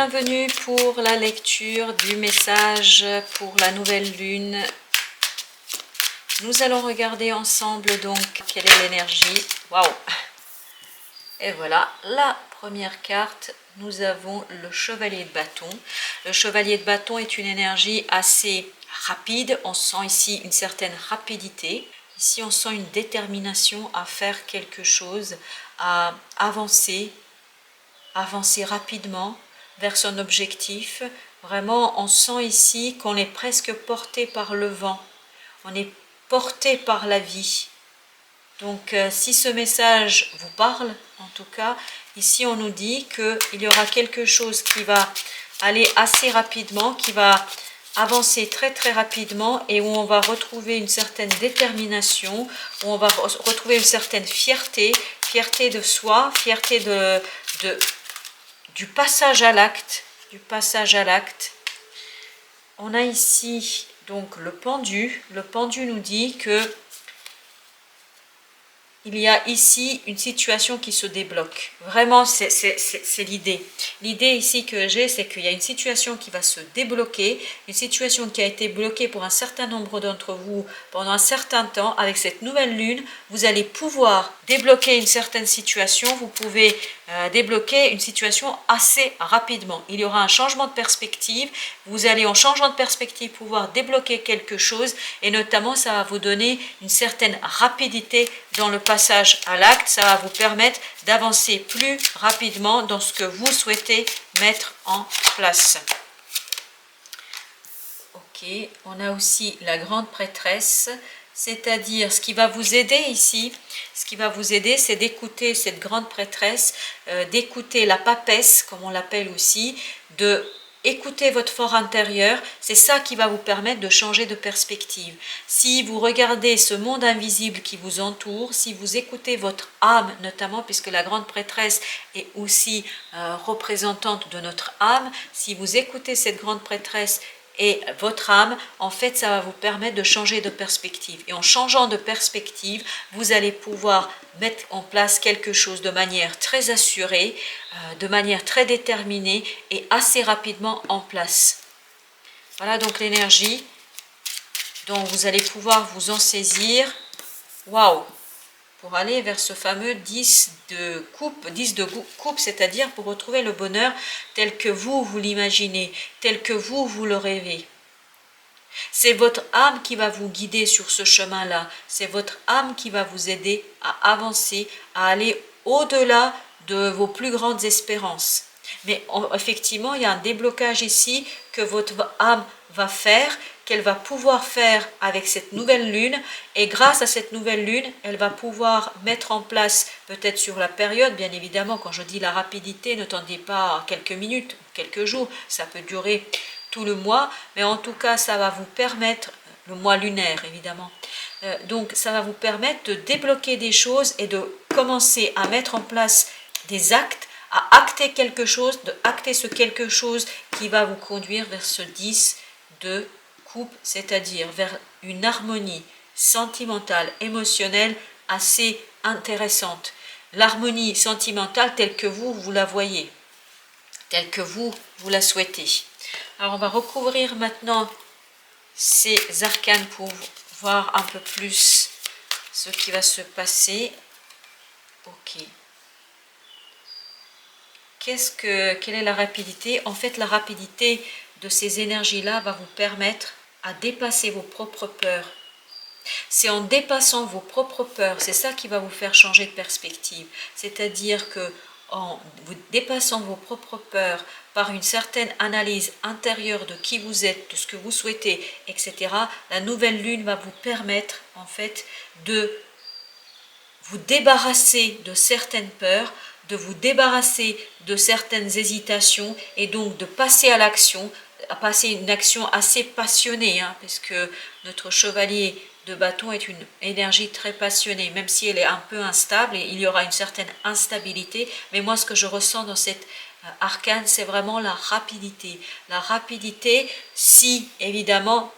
bienvenue pour la lecture du message pour la nouvelle lune. Nous allons regarder ensemble donc quelle est l'énergie. Waouh! Et voilà, la première carte, nous avons le chevalier de bâton. Le chevalier de bâton est une énergie assez rapide. On sent ici une certaine rapidité. Ici, on sent une détermination à faire quelque chose, à avancer rapidement vers son objectif. Vraiment, on sent ici qu'on est presque porté par le vent. On est porté par la vie. Donc, si ce message vous parle, en tout cas, ici on nous dit qu'il y aura quelque chose qui va aller assez rapidement, qui va avancer très très rapidement et où on va retrouver une certaine détermination, où on va retrouver une certaine fierté, fierté de soi, fierté du passage à l'acte, On a ici donc le pendu. Le pendu nous dit que il y a ici une situation qui se débloque. Vraiment, c'est l'idée. L'idée ici que j'ai, c'est qu'il y a une situation qui va se débloquer, une situation qui a été bloquée pour un certain nombre d'entre vous pendant un certain temps. Avec cette nouvelle lune, vous allez pouvoir débloquer une certaine situation. Vous pouvez débloquer une situation assez rapidement. Il y aura un changement de perspective. Vous allez, en changeant de perspective, pouvoir débloquer quelque chose et notamment, ça va vous donner une certaine rapidité dans le passage à l'acte. Ça va vous permettre d'avancer plus rapidement dans ce que vous souhaitez mettre en place. Ok, on a aussi la grande prêtresse, c'est-à-dire ce qui va vous aider ici, c'est d'écouter cette grande prêtresse, d'écouter la papesse, comme on l'appelle aussi, de écouter votre fort intérieur. C'est ça qui va vous permettre de changer de perspective. Si vous regardez ce monde invisible qui vous entoure, si vous écoutez votre âme notamment, puisque la grande prêtresse est aussi représentante de notre âme, si vous écoutez cette grande prêtresse et votre âme, en fait, ça va vous permettre de changer de perspective. Et en changeant de perspective, vous allez pouvoir mettre en place quelque chose de manière très assurée, de manière très déterminée et assez rapidement en place. Voilà donc l'énergie dont vous allez pouvoir vous en saisir. Waouh! Pour aller vers ce fameux 10 de coupe, c'est-à-dire pour retrouver le bonheur tel que vous l'imaginez, tel que vous le rêvez. C'est votre âme qui va vous guider sur ce chemin-là, c'est votre âme qui va vous aider à avancer, à aller au-delà de vos plus grandes espérances. Mais effectivement, il y a un déblocage ici que votre âme va faire, qu'elle va pouvoir faire avec cette nouvelle lune. Et grâce à cette nouvelle lune, elle va pouvoir mettre en place, peut-être sur la période, bien évidemment, quand je dis la rapidité, ne tendez pas quelques minutes, quelques jours, ça peut durer tout le mois, mais en tout cas, ça va vous permettre, le mois lunaire évidemment, donc ça va vous permettre de débloquer des choses et de commencer à mettre en place des actes, à acter quelque chose, de acter ce quelque chose qui va vous conduire vers ce 10 de coupe, c'est-à-dire vers une harmonie sentimentale, émotionnelle assez intéressante. L'harmonie sentimentale telle que vous la voyez, telle que vous la souhaitez. Alors on va recouvrir maintenant ces arcanes pour voir un peu plus ce qui va se passer. Ok. Quelle est la rapidité? En fait, la rapidité de ces énergies-là va vous permettre à dépasser vos propres peurs. C'est en dépassant vos propres peurs, c'est ça qui va vous faire changer de perspective. C'est-à-dire que en vous dépassant vos propres peurs par une certaine analyse intérieure de qui vous êtes, de ce que vous souhaitez, etc., la nouvelle lune va vous permettre en fait de vous débarrasser de certaines peurs, de vous débarrasser de certaines hésitations et donc de passer à l'action, à passer une action assez passionnée, parce que notre chevalier de bâton est une énergie très passionnée, même si elle est un peu instable et il y aura une certaine instabilité. Mais moi, ce que je ressens dans cette arcane, c'est vraiment la rapidité. La rapidité, si évidemment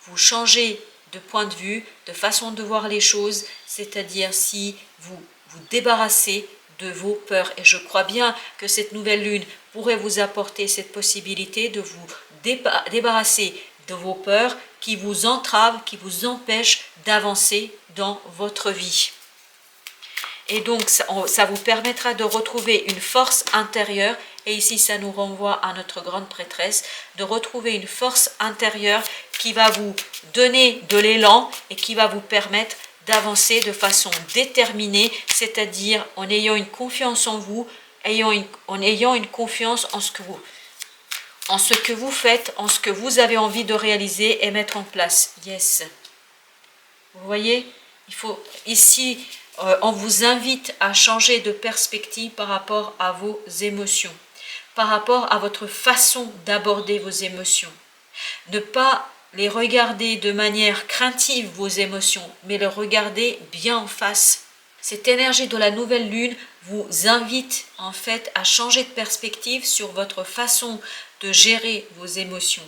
vous changez de point de vue, de façon de voir les choses, c'est-à-dire si vous vous débarrassez de vos peurs. Et je crois bien que cette nouvelle lune pourrait vous apporter cette possibilité de vous débarrasser de vos peurs qui vous entravent, qui vous empêchent d'avancer dans votre vie. Et donc, ça vous permettra de retrouver une force intérieure. Et ici, ça nous renvoie à notre grande prêtresse, de retrouver une force intérieure qui va vous donner de l'élan et qui va vous permettre d'avancer de façon déterminée, c'est-à-dire en ayant une confiance en vous, en ayant une confiance en ce que vous faites, en ce que vous avez envie de réaliser et mettre en place. Yes. Vous voyez, il faut ici... on vous invite à changer de perspective par rapport à vos émotions, par rapport à votre façon d'aborder vos émotions. Ne pas les regarder de manière craintive, vos émotions, mais les regarder bien en face. Cette énergie de la nouvelle lune vous invite en fait à changer de perspective sur votre façon de gérer vos émotions.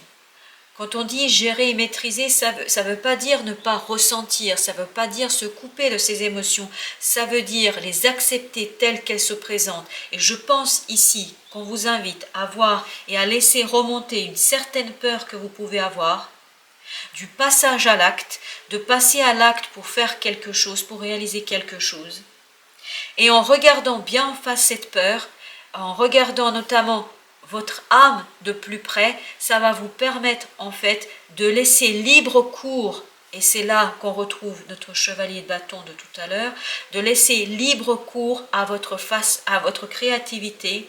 Quand on dit gérer et maîtriser, ça veut pas dire ne pas ressentir, ça veut pas dire se couper de ses émotions, ça veut dire les accepter telles qu'elles se présentent. Et je pense ici qu'on vous invite à voir et à laisser remonter une certaine peur que vous pouvez avoir, du passage à l'acte, de passer à l'acte pour faire quelque chose, pour réaliser quelque chose. Et en regardant bien en face cette peur, en regardant notamment votre âme de plus près, ça va vous permettre en fait de laisser libre cours, et c'est là qu'on retrouve notre chevalier de bâton de tout à l'heure, de laisser libre cours à votre créativité,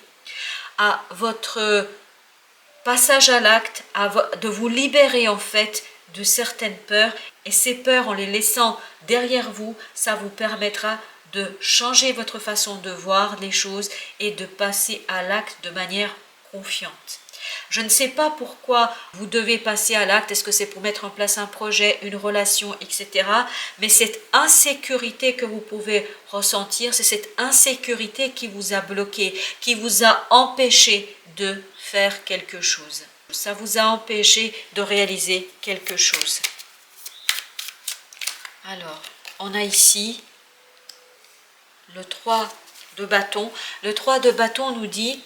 à votre passage à l'acte, de vous libérer en fait de certaines peurs, et ces peurs en les laissant derrière vous, ça vous permettra de changer votre façon de voir les choses et de passer à l'acte de manière confiante. Je ne sais pas pourquoi vous devez passer à l'acte, est-ce que c'est pour mettre en place un projet, une relation, etc. Mais cette insécurité que vous pouvez ressentir, c'est cette insécurité qui vous a bloqué, qui vous a empêché de faire quelque chose. Ça vous a empêché de réaliser quelque chose. Alors, on a ici le 3 de bâton. Le 3 de bâton nous dit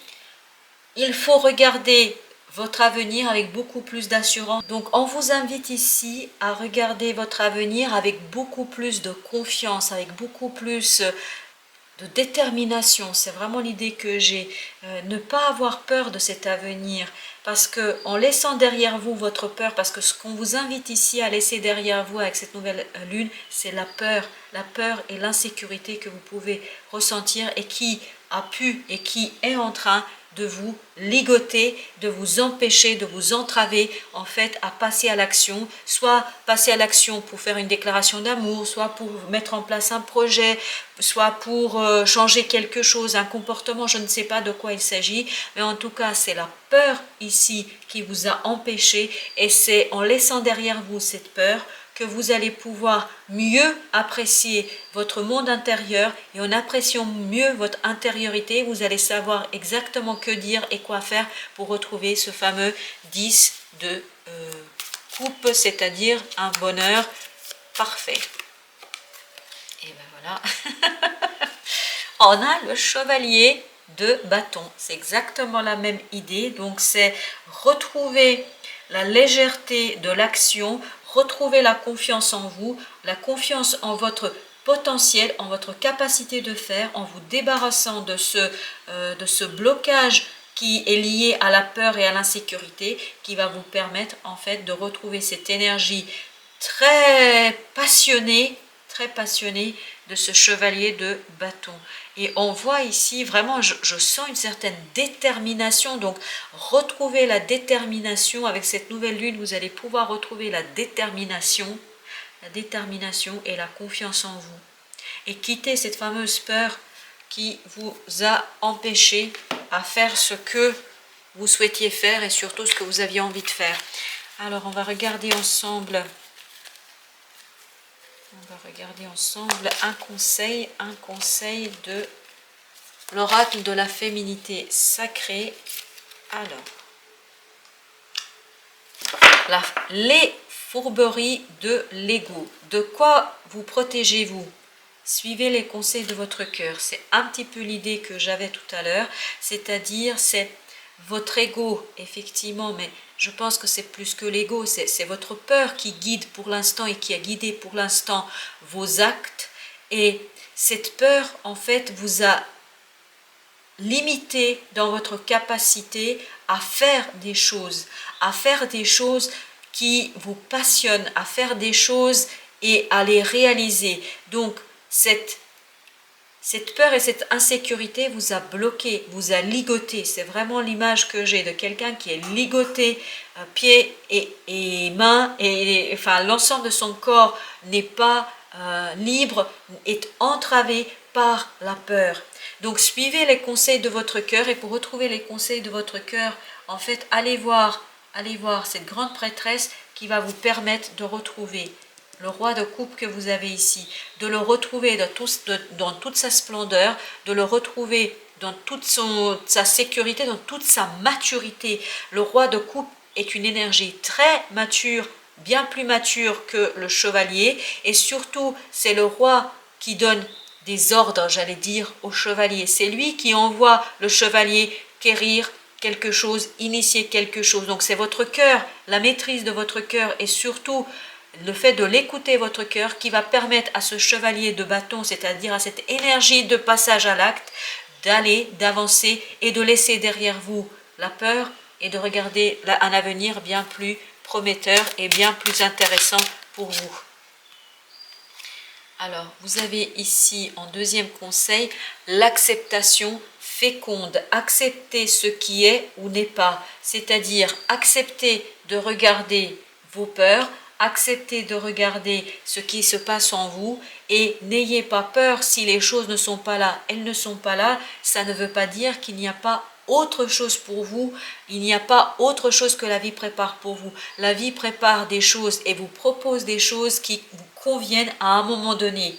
il faut regarder votre avenir avec beaucoup plus d'assurance. Donc on vous invite ici à regarder votre avenir avec beaucoup plus de confiance, avec beaucoup plus de détermination. C'est vraiment l'idée que j'ai. Ne pas avoir peur de cet avenir. Parce que en laissant derrière vous votre peur, parce que ce qu'on vous invite ici à laisser derrière vous avec cette nouvelle lune, c'est la peur et l'insécurité que vous pouvez ressentir et qui a pu et qui est en train de vous ligoter, de vous empêcher, de vous entraver en fait à passer à l'action, soit passer à l'action pour faire une déclaration d'amour, soit pour mettre en place un projet, soit pour changer quelque chose, un comportement, je ne sais pas de quoi il s'agit, mais en tout cas c'est la peur ici qui vous a empêché, et c'est en laissant derrière vous cette peur que vous allez pouvoir mieux apprécier votre monde intérieur, et en appréciant mieux votre intériorité, vous allez savoir exactement que dire et quoi faire pour retrouver ce fameux 10 de coupe, c'est-à-dire un bonheur parfait. Et ben voilà. On a le chevalier de bâton. C'est exactement la même idée. Donc c'est retrouver la légèreté de l'action, retrouver la confiance en vous, la confiance en votre potentiel, en votre capacité de faire, en vous débarrassant de ce blocage qui est lié à la peur et à l'insécurité, qui va vous permettre en fait de retrouver cette énergie très passionnée de ce chevalier de bâton. Et on voit ici vraiment, je sens une certaine détermination. Donc retrouvez la détermination avec cette nouvelle lune, vous allez pouvoir retrouver la détermination et la confiance en vous, et quitter cette fameuse peur qui vous a empêché à faire ce que vous souhaitiez faire et surtout ce que vous aviez envie de faire. Alors on va regarder ensemble un conseil de l'oracle de la féminité sacrée. Alors, les fourberies de l'ego. De quoi vous protégez-vous? suivez les conseils de votre cœur. C'est un petit peu l'idée que j'avais tout à l'heure, c'est-à-dire c'est votre ego, effectivement, mais je pense que c'est plus que l'ego, c'est votre peur qui guide pour l'instant et qui a guidé pour l'instant vos actes. Et cette peur, en fait, vous a limité dans votre capacité à faire des choses, qui vous passionnent, à faire des choses et à les réaliser. Donc, cette peur et cette insécurité vous a bloqué, vous a ligoté. C'est vraiment l'image que j'ai de quelqu'un qui est ligoté, pieds et mains, et enfin l'ensemble de son corps n'est pas libre, est entravé par la peur. Donc suivez les conseils de votre cœur, et pour retrouver les conseils de votre cœur, en fait, allez voir cette grande prêtresse qui va vous permettre de retrouver le roi de coupe que vous avez ici, de le retrouver dans toute sa splendeur, de le retrouver dans toute sa sécurité, dans toute sa maturité. Le roi de coupe est une énergie très mature, bien plus mature que le chevalier, et surtout c'est le roi qui donne des ordres, j'allais dire, au chevalier. C'est lui qui envoie le chevalier quérir quelque chose, initier quelque chose. Donc c'est votre cœur, la maîtrise de votre cœur, et surtout le fait de l'écouter, votre cœur, qui va permettre à ce chevalier de bâton, c'est-à-dire à cette énergie de passage à l'acte, d'aller, d'avancer et de laisser derrière vous la peur et de regarder un avenir bien plus prometteur et bien plus intéressant pour vous. Alors, vous avez ici en deuxième conseil l'acceptation féconde. Accepter ce qui est ou n'est pas, c'est-à-dire accepter de regarder vos peurs, acceptez de regarder ce qui se passe en vous, et n'ayez pas peur si les choses ne sont pas là. Elles ne sont pas là, ça ne veut pas dire qu'il n'y a pas autre chose pour vous, il n'y a pas autre chose que la vie prépare pour vous. La vie prépare des choses et vous propose des choses qui vous conviennent à un moment donné.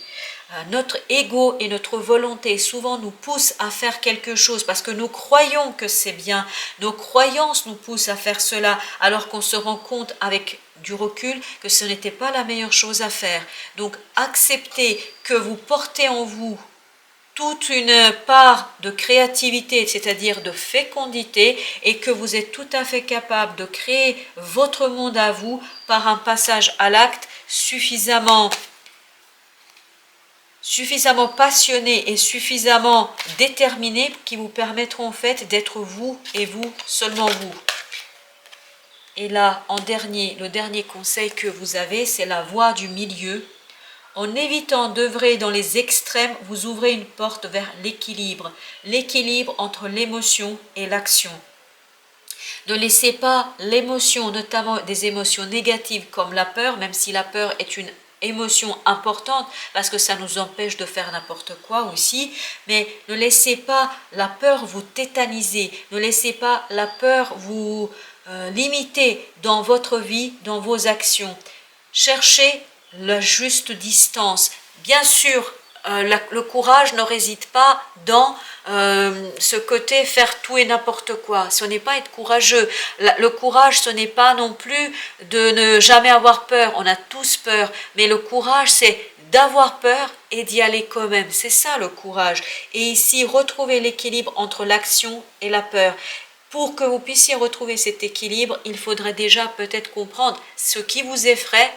Notre ego et notre volonté souvent nous poussent à faire quelque chose parce que nous croyons que c'est bien. Nos croyances nous poussent à faire cela alors qu'on se rend compte avec du recul que ce n'était pas la meilleure chose à faire. Donc acceptez que vous portez en vous toute une part de créativité, c'est-à-dire de fécondité, et que vous êtes tout à fait capable de créer votre monde à vous par un passage à l'acte suffisamment passionné et suffisamment déterminé qui vous permettront en fait d'être vous et vous, seulement vous. Et là, le dernier conseil que vous avez, c'est la voie du milieu. En évitant d'œuvrer dans les extrêmes, vous ouvrez une porte vers l'équilibre entre l'émotion et l'action. Ne laissez pas l'émotion, notamment des émotions négatives comme la peur, même si la peur est une émotion importante parce que ça nous empêche de faire n'importe quoi aussi, mais ne laissez pas la peur vous tétaniser, ne laissez pas la peur vous limiter dans votre vie, dans vos actions. Cherchez la juste distance. Bien sûr, le courage ne réside pas dans ce côté faire tout et n'importe quoi. Ce n'est pas être courageux. Le courage, ce n'est pas non plus de ne jamais avoir peur. On a tous peur. Mais le courage, c'est d'avoir peur et d'y aller quand même. C'est ça le courage. Et ici, retrouver l'équilibre entre l'action et la peur. Pour que vous puissiez retrouver cet équilibre, il faudrait déjà peut-être comprendre ce qui vous effraie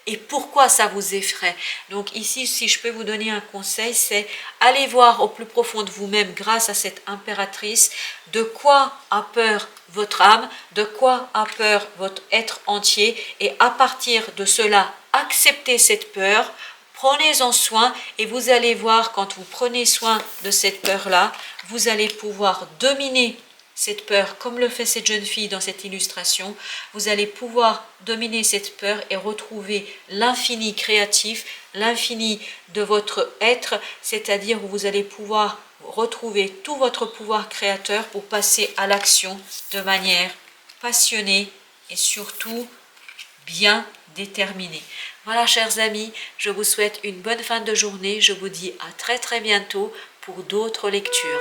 et pourquoi ça vous effraie. Donc ici, si je peux vous donner un conseil, c'est aller voir au plus profond de vous-même, grâce à cette impératrice, de quoi a peur votre âme, de quoi a peur votre être entier, et à partir de cela, acceptez cette peur, prenez-en soin, et vous allez voir, quand vous prenez soin de cette peur-là, vous allez pouvoir dominer cette peur, comme le fait cette jeune fille dans cette illustration. Vous allez pouvoir dominer cette peur et retrouver l'infini créatif, l'infini de votre être, c'est-à-dire où vous allez pouvoir retrouver tout votre pouvoir créateur pour passer à l'action de manière passionnée et surtout bien déterminée. Voilà, chers amis, je vous souhaite une bonne fin de journée. Je vous dis à très bientôt pour d'autres lectures.